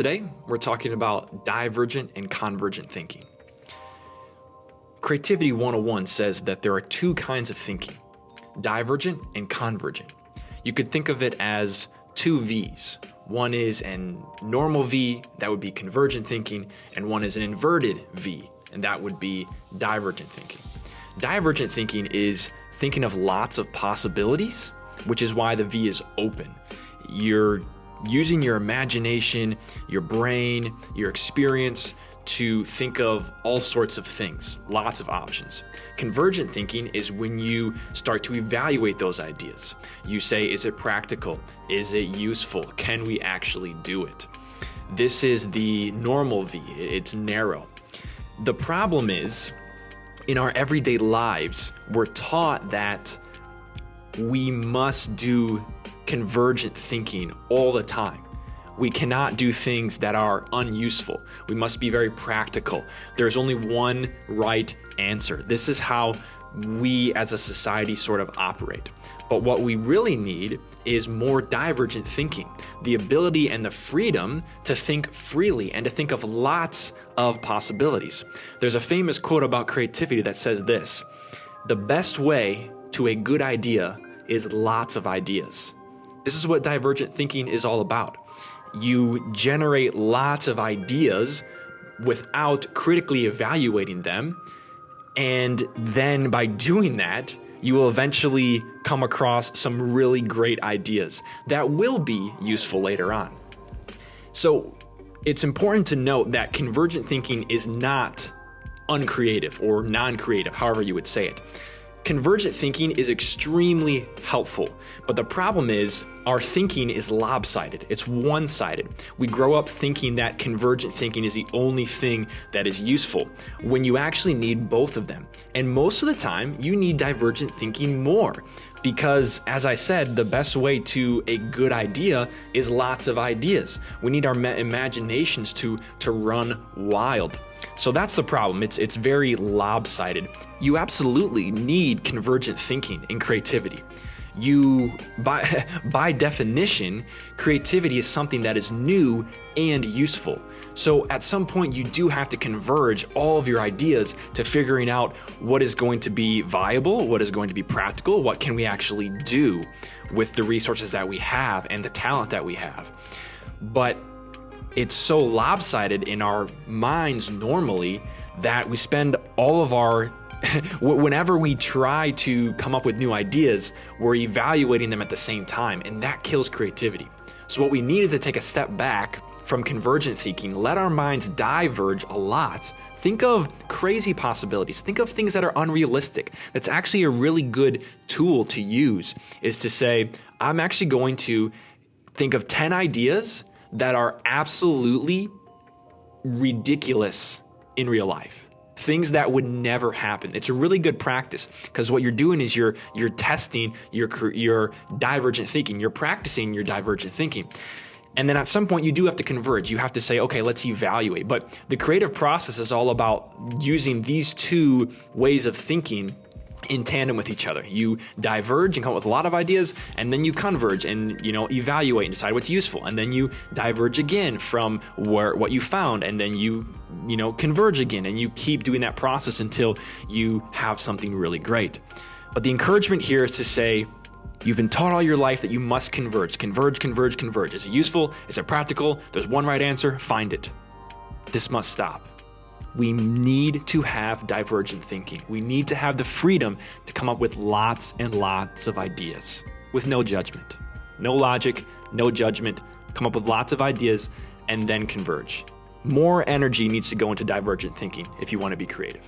Today, we're talking about divergent and convergent thinking. Creativity 101 says that there are two kinds of thinking, divergent and convergent. You could think of it as two V's. One is a normal V, that would be convergent thinking, and one is an inverted V, and that would be divergent thinking. Divergent thinking is thinking of lots of possibilities, which is why the V is open. You're using your imagination, your brain, your experience to think of all sorts of things, lots of options. Convergent thinking is when you start to evaluate those ideas. You say, is it practical? Is it useful? Can we actually do it? This is the normal V, it's narrow. The problem is, in our everyday lives, we're taught that we must do convergent thinking all the time. We cannot do things that are unuseful. We must be very practical. There's only one right answer. This is how we as a society sort of operate. But what we really need is more divergent thinking, the ability and the freedom to think freely and to think of lots of possibilities. There's a famous quote about creativity that says this: "The best way to a good idea is lots of ideas." This is what divergent thinking is all about. You generate lots of ideas without critically evaluating them, and then by doing that, you will eventually come across some really great ideas that will be useful later on. So it's important to note that convergent thinking is not uncreative or non-creative, however you would say it. Convergent thinking is extremely helpful, but the problem is our thinking is lopsided. It's one-sided. We grow up thinking that convergent thinking is the only thing that is useful, when you actually need both of them. And most of the time, you need divergent thinking more, because, as I said, the best way to a good idea is lots of ideas. We need our imaginations to run wild. So that's the problem. It's very lopsided. You absolutely need convergent thinking in creativity. By definition, creativity is something that is new and useful. So at some point, you do have to converge all of your ideas to figuring out what is going to be viable, what is going to be practical, what can we actually do with the resources that we have and the talent that we have. But it's so lopsided in our minds normally that we spend all of our whenever we try to come up with new ideas, we're evaluating them at the same time, and that kills creativity. So what we need is to take a step back from convergent thinking, let our minds diverge a lot. Think of crazy possibilities. Think of things that are unrealistic. That's actually a really good tool to use, is to say, I'm actually going to think of 10 ideas that are absolutely ridiculous in real life. Things that would never happen. It's a really good practice, because what you're doing is you're testing your divergent thinking. You're practicing your divergent thinking. And then at some point you do have to converge. You have to say, okay, let's evaluate. But the creative process is all about using these two ways of thinking in tandem with each other. You diverge and come up with a lot of ideas, and then you converge and evaluate and decide what's useful, and then you diverge again from what you found, and then you converge again, and you keep doing that process until you have something really great. But the encouragement here is to say, you've been taught all your life that you must converge. Is it useful? Is it practical? There's one right answer. Find it. This must stop. We need to have divergent thinking. We need to have the freedom to come up with lots and lots of ideas with no judgment, no logic, no judgment. Come up with lots of ideas and then converge. More energy needs to go into divergent thinking if you want to be creative.